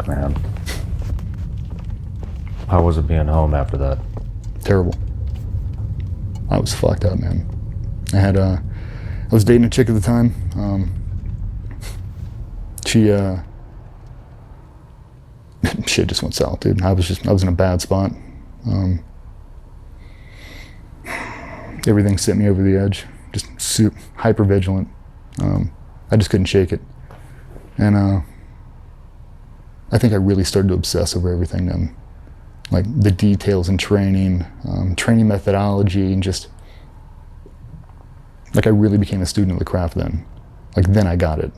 Fuck, man. How was it being home after that? Terrible. I was fucked up, man. I was dating a chick at the time. Shit just went south, dude. I was in a bad spot. Everything sent me over the edge. Just hyper vigilant. I just couldn't shake it. And I think I really started to obsess over everything then. Like the details in training, training methodology, and just like I really became a student of the craft then. Like then I got it.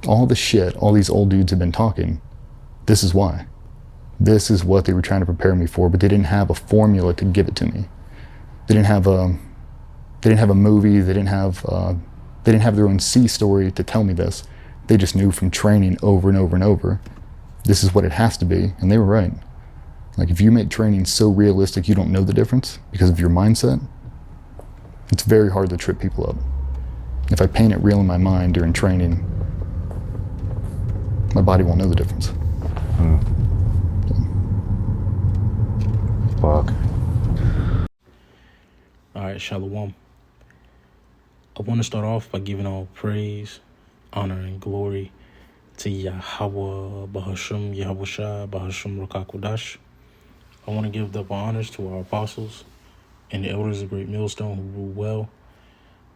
All the shit all these old dudes have been talking, this is why. This is what they were trying to prepare me for, but they didn't have a formula to give it to me. They didn't have a movie, they didn't have their own C story to tell me this. They just knew from training over and over and over, this is what it has to be, and they were right. Like if you make training so realistic you don't know the difference because of your mindset, it's very hard to trip people up. If I paint it real in my mind during training, my body won't know the difference. Fuck. All right, Shalom. I want to start off by giving all praise, honor, and glory to Yahweh, Bahasham, Yahushua, Bahasham, Rakakwadash. I want to give the honors to our apostles and the elders of Great Millstone who rule well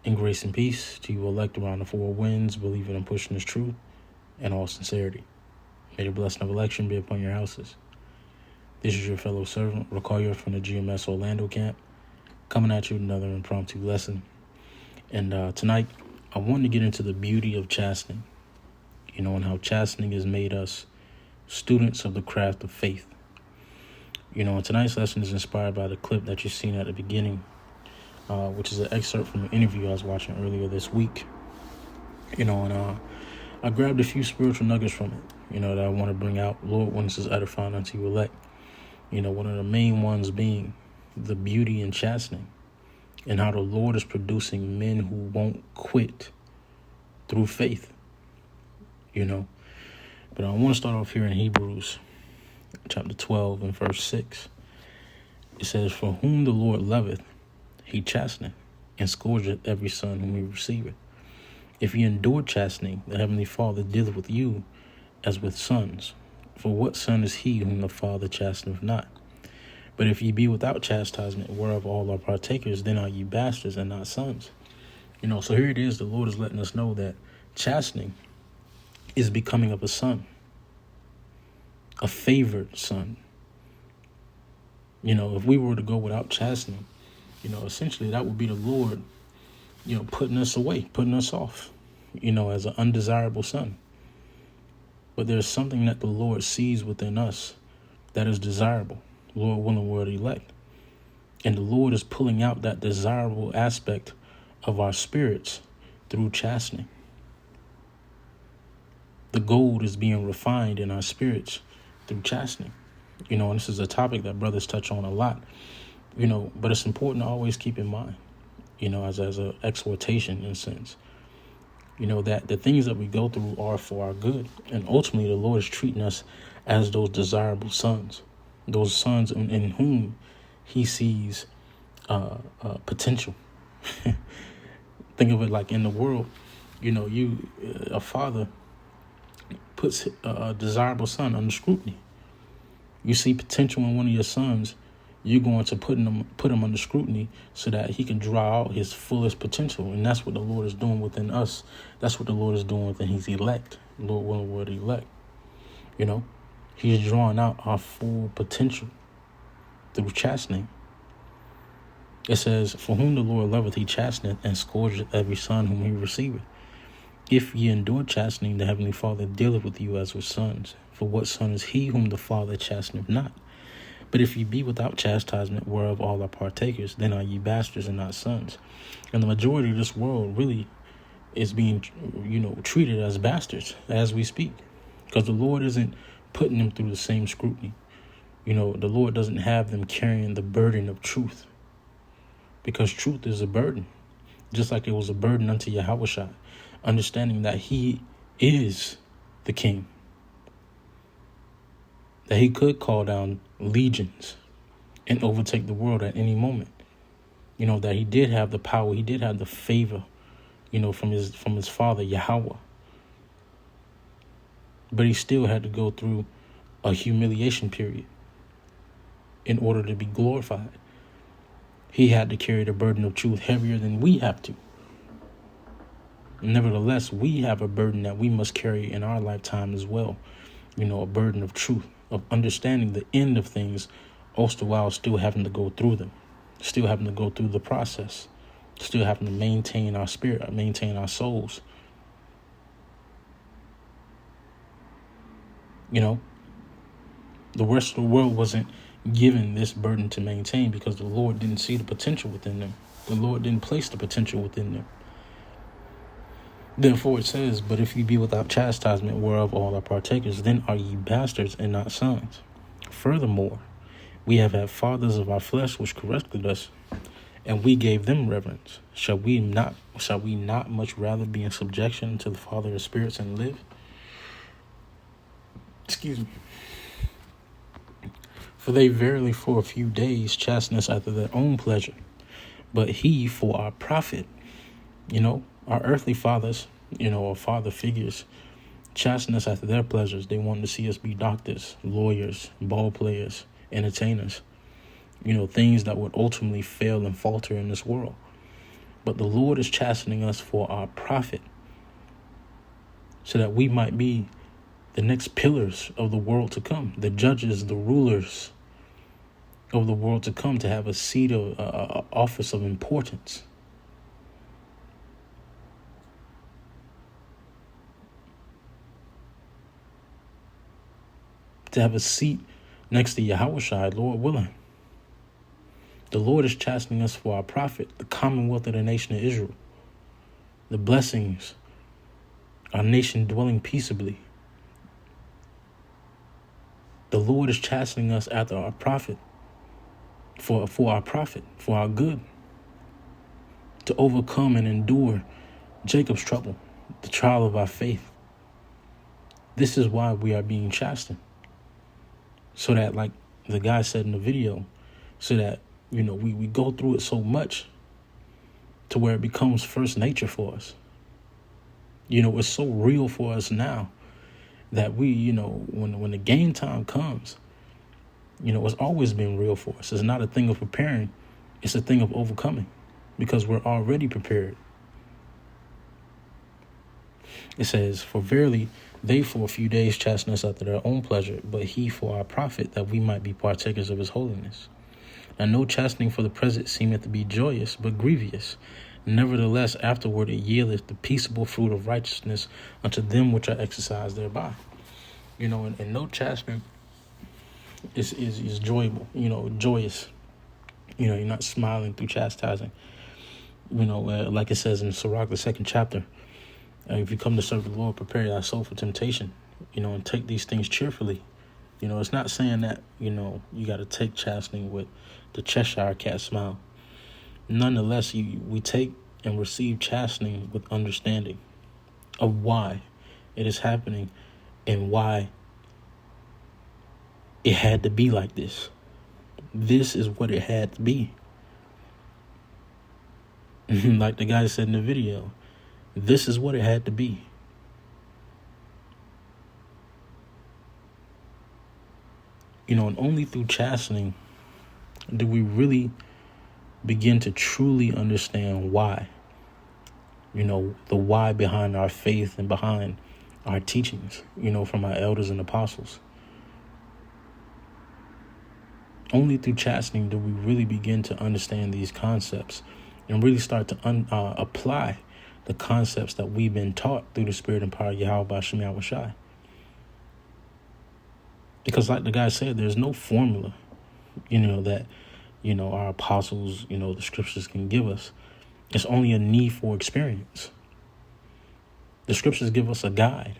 in grace and peace, to you elect around the four winds, believing and pushing this truth in all sincerity. May the blessing of election be upon your houses. This is your fellow servant, Rakoya from the GMS Orlando camp, coming at you with another impromptu lesson. And tonight, I wanted to get into the beauty of chastening, and how chastening has made us students of the craft of faith. And tonight's lesson is inspired by the clip that you've seen at the beginning, which is an excerpt from an interview I was watching earlier this week. And I grabbed a few spiritual nuggets from it, that I want to bring out. Lord, when this is edifying unto you elect. One of the main ones being the beauty in chastening and how the Lord is producing men who won't quit through faith, But I want to start off here in Hebrews chapter 12 and verse 6. It says, for whom the Lord loveth, he chasteneth, and scourgeth every son whom he receiveth. If ye endure chastening, the heavenly Father dealeth with you as with sons. For what son is he whom the Father chasteneth not? But if ye be without chastisement, whereof all are partakers, then are ye bastards and not sons. So here it is, the Lord is letting us know that chastening is becoming of a son, a favored son. If we were to go without chastening, essentially that would be the Lord, putting us away, putting us off, as an undesirable son. But there's something that the Lord sees within us that is desirable. Lord willing, we're the elect. And the Lord is pulling out that desirable aspect of our spirits through chastening. The gold is being refined in our spirits through chastening. And this is a topic that brothers touch on a lot, but it's important to always keep in mind, as an exhortation in a sense, that the things that we go through are for our good. And ultimately, the Lord is treating us as those desirable sons, those sons in whom he sees potential. Think of it like in the world, a father puts a desirable son under scrutiny. You see potential in one of your sons, you're going to put him under scrutiny so that he can draw out his fullest potential. And that's what the Lord is doing within us. That's what the Lord is doing within his elect. Lord willing, we're the elect. He's drawing out our full potential through chastening. It says, for whom the Lord loveth, he chasteneth, and scourgeth every son whom he receiveth. If ye endure chastening, the heavenly Father dealeth with you as with sons. For what son is he whom the Father chasteneth not? But if ye be without chastisement, whereof all are partakers, then are ye bastards and not sons. And the majority of this world really is being, treated as bastards as we speak. Because the Lord isn't putting them through the same scrutiny. The Lord doesn't have them carrying the burden of truth. Because truth is a burden. Just like it was a burden unto Yahushua. Understanding that he is the king. that he could call down legions and overtake the world at any moment. You know, that he did have the power, he did have the favor, you know, from his father, Yahweh. But he still had to go through a humiliation period in order to be glorified. He had to carry the burden of truth heavier than we have to. Nevertheless, we have a burden that we must carry in our lifetime as well. You know, a burden of truth, of understanding the end of things, also while still having to go through them, still having to go through the process, still having to maintain our spirit, maintain our souls. You know, the rest of the world wasn't given this burden to maintain because the Lord didn't see the potential within them. The Lord didn't place the potential within them. Therefore it says, but if you be without chastisement, whereof all are partakers, then are ye bastards and not sons. Furthermore, we have had fathers of our flesh which corrected us, and we gave them reverence. Shall we not much rather be in subjection to the Father of spirits and live? Excuse me. For they verily for a few days chasten us after their own pleasure, but he for our profit. You know, our earthly fathers, you know, or father figures, chasten us after their pleasures. They wanted to see us be doctors, lawyers, ball players, entertainers, you know, things that would ultimately fail and falter in this world. But the Lord is chastening us for our profit, so that we might be the next pillars of the world to come, the judges, the rulers of the world to come, to have a seat of office of importance. To have a seat next to Yahushua, Lord willing. The Lord is chastening us for our profit, the commonwealth of the nation of Israel, the blessings, our nation dwelling peaceably. The Lord is chastening us after our profit, for our profit, for our good, to overcome and endure Jacob's trouble, the trial of our faith. This is why we are being chastened. So that, like the guy said in the video, so that, you know, we go through it so much to where it becomes first nature for us. You know, it's so real for us now that we, you know, when the game time comes, you know, it's always been real for us. It's not a thing of preparing. It's a thing of overcoming, because we're already prepared. It says, for verily they for a few days chasten us after their own pleasure, but he for our profit, that we might be partakers of his holiness. Now no chastening for the present seemeth to be joyous, but grievous. Nevertheless, afterward it yieldeth the peaceable fruit of righteousness unto them which are exercised thereby. You know, and no chastening is enjoyable, you know, joyous. You know, you're not smiling through chastising. You know, like it says in Sirach, the 2nd chapter, if you come to serve the Lord, prepare thy soul for temptation, you know, and take these things cheerfully. You know, it's not saying that, you know, you got to take chastening with the Cheshire cat smile. Nonetheless, we take and receive chastening with understanding of why it is happening and why it had to be like this. This is what it had to be. Like the guy said in the video, this is what it had to be. You know, and only through chastening do we really begin to truly understand why. You know, the why behind our faith and behind our teachings, you know, from our elders and apostles. Only through chastening do we really begin to understand these concepts and really start to apply the concepts that we've been taught through the Spirit and power of Yahweh B'Shem Yahushai. Because like the guy said, there's no formula, you know, that, you know, our apostles, you know, the scriptures can give us. It's only a need for experience. The scriptures give us a guide,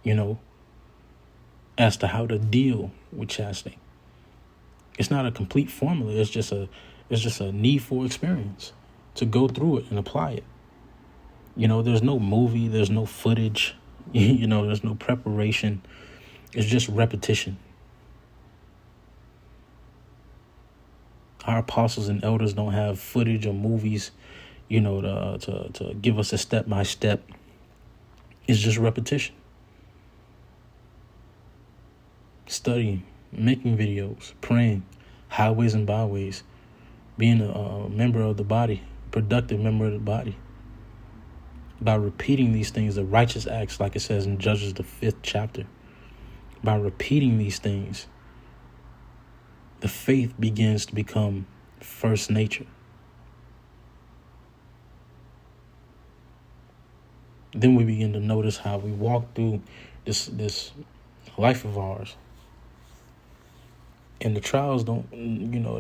you know, as to how to deal with chastening. It's not a complete formula. It's just a need for experience to go through it and apply it. You know, there's no movie, there's no footage, you know, there's no preparation. It's just repetition. Our apostles and elders don't have footage or movies, to give us a step by step. It's just repetition. Studying, making videos, praying, highways and byways, being a member of the body, productive member of the body. By repeating these things, the righteous acts, like it says in Judges, the 5th chapter, by repeating these things, the faith begins to become first nature. Then we begin to notice how we walk through this life of ours. And the trials don't,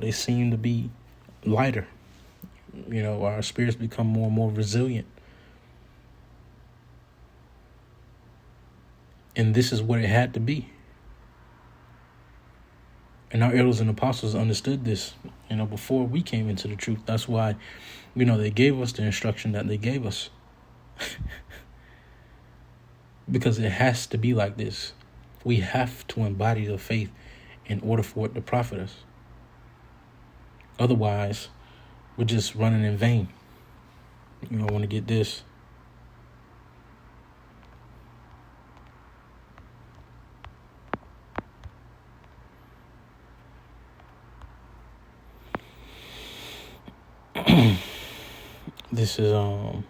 they seem to be lighter. Our spirits become more and more resilient. And this is what it had to be. And our elders and apostles understood this, before we came into the truth. That's why, they gave us the instruction that they gave us. Because it has to be like this. We have to embody the faith in order for it to profit us. Otherwise, we're just running in vain. I want to get this. This is 1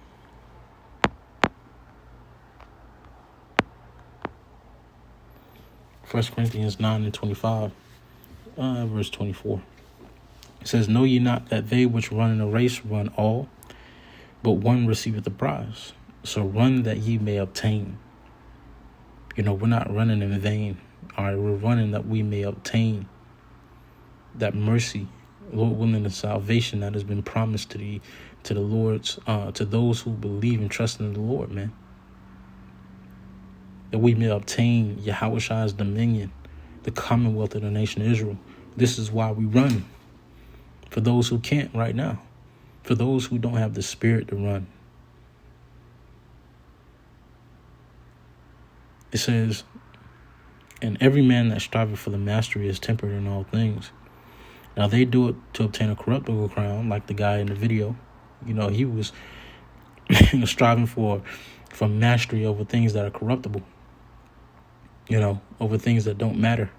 Corinthians 9:25, verse 24. It says, "Know ye not that they which run in a race run all, but one receiveth the prize? So run that ye may obtain." We're not running in vain. All right, we're running that we may obtain that mercy, Lord willing, the salvation that has been promised to the Lord's, to those who believe and trust in the Lord, man. That we may obtain Yahushua's dominion, the commonwealth of the nation of Israel. This is why we run. For those who can't right now. For those who don't have the spirit to run. It says, "And every man that striveth for the mastery is tempered in all things." Now they do it to obtain a corruptible crown, like the guy in the video. He was striving for mastery over things that are corruptible. Over things that don't matter.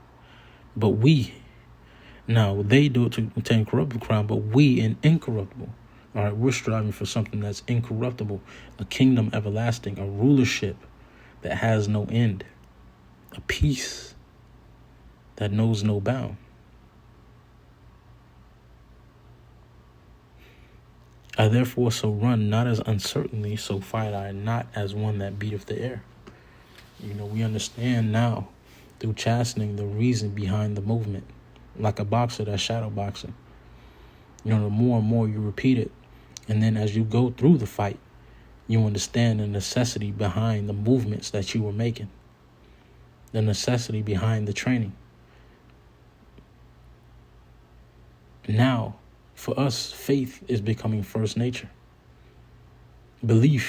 But they do it to obtain corruptible crown, but we in incorruptible. All right, we're striving for something that's incorruptible, a kingdom everlasting, a rulership that has no end, a peace that knows no bound. I therefore so run, not as uncertainly, so fight I not as one that beateth the air. We understand now through chastening the reason behind the movement, like a boxer that's shadow boxing. The more and more you repeat it, and then as you go through the fight, you understand the necessity behind the movements that you were making, the necessity behind the training. Now, for us, faith is becoming first nature. Belief